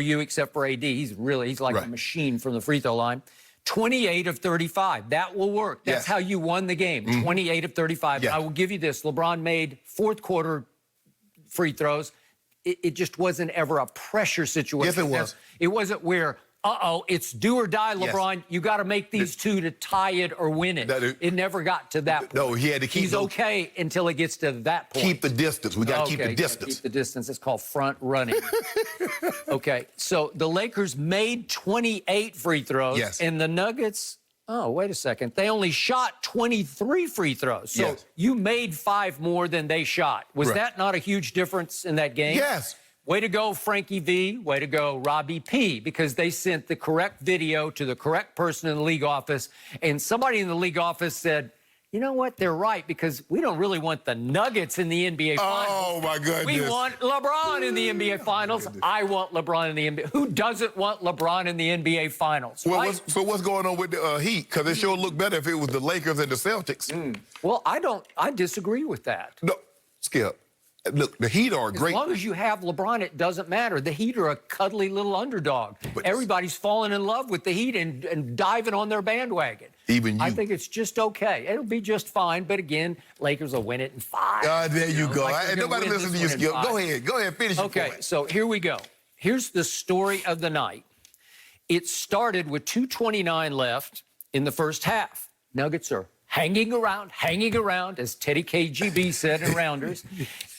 you except for AD. He's like a machine from the free throw line. 28 of 35. That will work. That's how you won the game. 28 of 35. I will give you this. LeBron made fourth quarter free throws. It just wasn't ever a pressure situation. Yes, it was. It wasn't where, it's do or die, LeBron. Yes. You got to make these two to tie it or win it. It never got to that point. No, he had to keep. He's okay until it gets to that point. Keep the distance. We got to keep the distance. Keep the distance. It's called front running. Okay, so the Lakers made 28 free throws. Yes. And the Nuggets, oh, wait a second. They only shot 23 free throws. So you made 5 more than they shot. Was that not a huge difference in that game? Yes. Way to go, Frankie V. Way to go, Robbie P. Because they sent the correct video to the correct person in the league office. And somebody in the league office said, you know what? They're right, because we don't really want the Nuggets in the NBA Finals. Oh, my goodness. We want LeBron in the NBA Finals. I want LeBron in the NBA. Who doesn't want LeBron in the NBA Finals? Well, right? so what's going on with the Heat? Because it sure looked better if it was the Lakers and the Celtics. Well, I disagree with that. No, Skip. Look, the Heat are great. As long as you have LeBron, it doesn't matter. The Heat are a cuddly little underdog. But everybody's falling in love with the Heat and diving on their bandwagon. Even you. I think it's just okay. It'll be just fine. But again, Lakers will win it in 5. There you go. Like nobody listens to you, Skip. Go ahead, finish your point. Okay, so here we go. Here's the story of the night. It started with 2:29 left in the first half. Nuggets are hanging around, as Teddy KGB said in Rounders.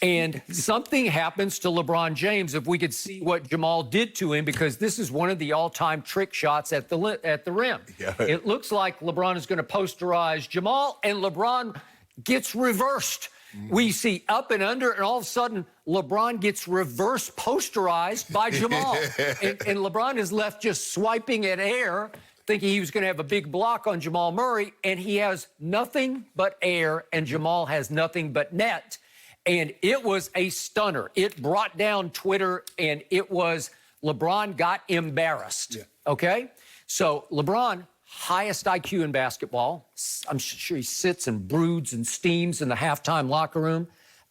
And something happens to LeBron James, if we could see what Jamal did to him, because this is one of the all-time trick shots at the rim. It looks like LeBron is going to posterize Jamal, and LeBron gets reversed. We see up and under, and all of a sudden, LeBron gets reverse posterized by Jamal. and LeBron is left just swiping at air, thinking he was going to have a big block on Jamal Murray, and he has nothing but air, and Jamal has nothing but net. And it was a stunner. It brought down Twitter, and it was LeBron got embarrassed, okay? So LeBron, highest IQ in basketball. I'm sure he sits and broods and steams in the halftime locker room.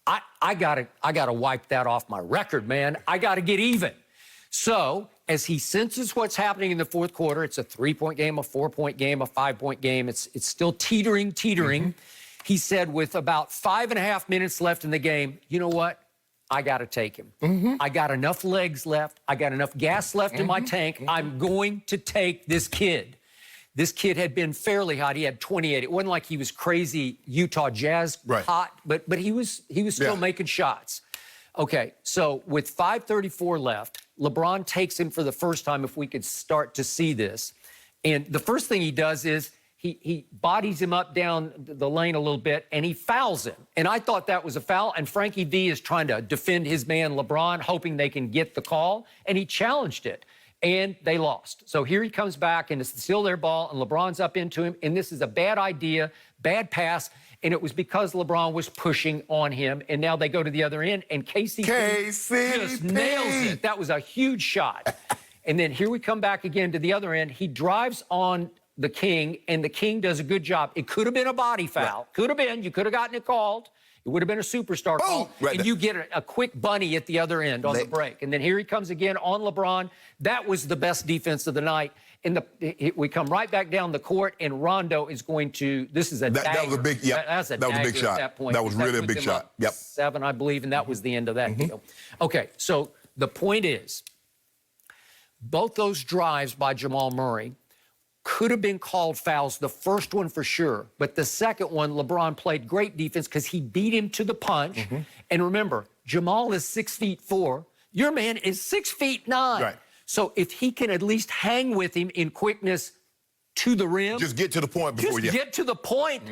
I gotta wipe that off my record, man. I got to get even. So as he senses what's happening in the fourth quarter, it's a 3-point game, a 4-point game, a 5-point game. It's still teetering. He said with about 5.5 minutes left in the game, you know what? I got to take him. I got enough legs left. I got enough gas left in my tank. I'm going to take this kid. This kid had been fairly hot. He had 28. It wasn't like he was crazy Utah Jazz hot, but he was still making shots. Okay, so with 5:34 left, LeBron takes him for the first time, if we could start to see this. And the first thing he does is he bodies him up down the lane a little bit, and he fouls him. And I thought that was a foul, and Frankie V is trying to defend his man LeBron, hoping they can get the call, and he challenged it, and they lost. So here he comes back, and it's still their ball, and LeBron's up into him, and this is a bad idea, bad pass, and it was because LeBron was pushing on him, and now they go to the other end, and KCP just nails it. That was a huge shot. And then here we come back again to the other end. He drives on the King, and the King does a good job. It could have been a body foul. Could have been. You could have gotten it called. It would have been a superstar call. And you get a quick bunny at the other end on the break. And then here he comes again on LeBron. That was the best defense of the night. And we come right back down the court, and Rondo is going to, this is a dagger. That was a big, that's a that was a big shot. At that point. That was really a big shot. 7, I believe, and that was the end of that deal. Okay, so the point is, both those drives by Jamal Murray could have been called fouls, the first one for sure. But the second one, LeBron played great defense because he beat him to the punch. And remember, Jamal is 6'4". Your man is 6'9". Right. So if he can at least hang with him in quickness to the rim. Just get to the point before you get to the point.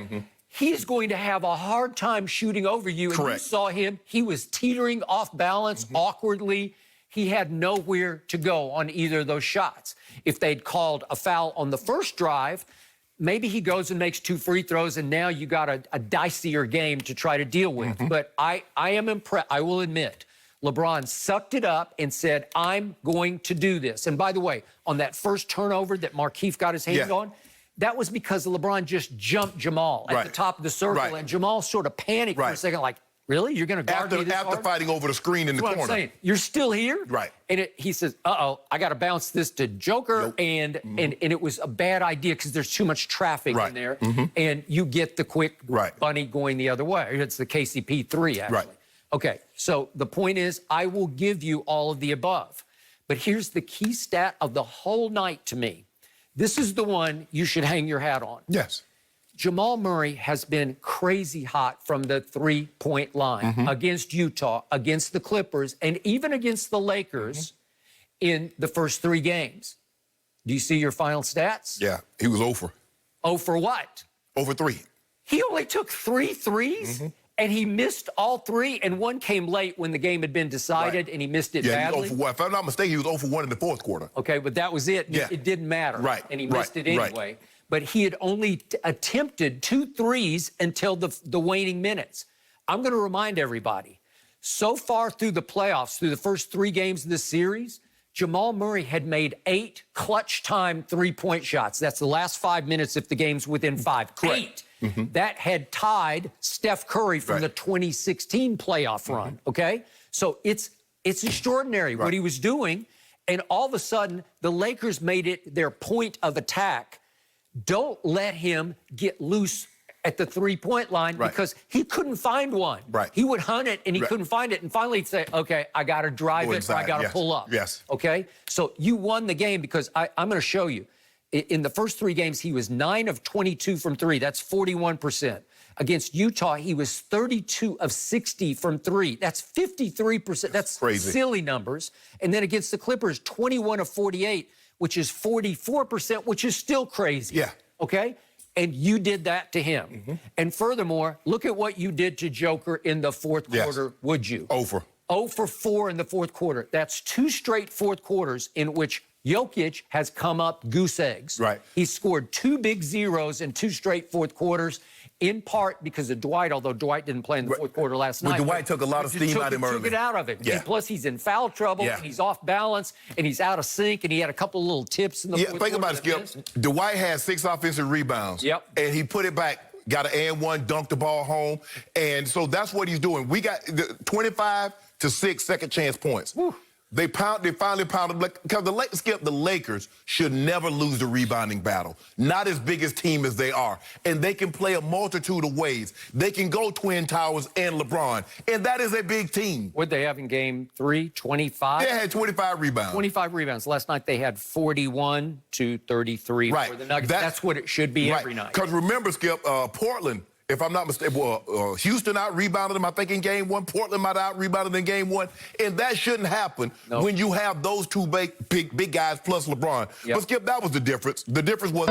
He's going to have a hard time shooting over you. And you saw him. He was teetering off balance awkwardly. He had nowhere to go on either of those shots. If they'd called a foul on the first drive, maybe he goes and makes 2 free throws, and now you got a dicier game to try to deal with. But I am impressed. I will admit, LeBron sucked it up and said, I'm going to do this. And by the way, on that first turnover that Markieff got his hand on, that was because LeBron just jumped Jamal at the top of the circle, and Jamal sort of panicked for a second, like, Really? You're going to guard me this After hard? fighting over the screen in the That's what corner. I'm saying. You're still here? Right. And he says, uh-oh, I got to bounce this to Joker, and it was a bad idea because there's too much traffic in there, and you get the quick bunny going the other way. It's the KCP 3, actually. Right. Okay, so the point is, I will give you all of the above. But here's the key stat of the whole night to me. This is the one you should hang your hat on. Yes. Jamal Murray has been crazy hot from the three-point line against Utah, against the Clippers, and even against the Lakers in the first 3 games. Do you see your final stats? Yeah, he was 0 for. 0 for what? 0 for 3. He only took 3 threes, and he missed all 3, and one came late when the game had been decided, and he missed it badly. He was 0 for 1. If I'm not mistaken, he was 0 for 1 in the fourth quarter. Okay, but that was it. Yeah. It didn't matter. Right. And he missed it anyway. But he had only attempted 2 threes until the waning minutes. I'm going to remind everybody, so far through the playoffs, through the first 3 games of this series, Jamal Murray had made 8 clutch time three-point shots. That's the last 5 minutes if the game's within 5. Correct. 8. That had tied Steph Curry from the 2016 playoff run, okay? So it's extraordinary what he was doing, and all of a sudden, the Lakers made it their point of attack. Don't let him get loose at the three-point line because he couldn't find one. He would hunt it, and he couldn't find it. And finally, he'd say, okay, I got to drive it, or I got to pull up. Okay? So you won the game because I'm going to show you. In the first 3 games, he was 9 of 22 from 3. That's 41%. Against Utah, he was 32 of 60 from 3. That's 53%. That's crazy. Silly numbers. And then against the Clippers, 21 of 48, which is 44%, which is still crazy. Yeah. Okay? And you did that to him. And furthermore, look at what you did to Joker in the fourth quarter, would you? 0 for. 0 for 4 in the fourth quarter. That's 2 straight fourth quarters in which Jokic has come up goose eggs. He scored 2 big zeros in 2 straight fourth quarters, in part because of Dwight, although Dwight didn't play in the fourth quarter last night. Dwight took a lot of steam out of him early. Took it out of him. And plus, he's in foul trouble, and he's off balance, and he's out of sync, and he had a couple of little tips in the fourth quarter. Think about it, Skip. Dwight had 6 offensive rebounds. And he put it back, got an and one, dunked the ball home. And so that's what he's doing. We got 25 to 6 second chance points. They finally pounded, because the Lakers should never lose the rebounding battle. Not as big a team as they are. And they can play a multitude of ways. They can go Twin Towers and LeBron. And that is a big team. What'd they have in game 3? 25? They had 25 rebounds. 25 rebounds. Last night they had 41 to 33 for the Nuggets. That's what it should be every night. Because remember, Skip, Portland, if I'm not mistaken, Houston out-rebounded them, I think, in game 1. Portland might out-rebounded in game 1. And that shouldn't happen when you have those 2 big guys plus LeBron. But, Skip, that was the difference. The difference was...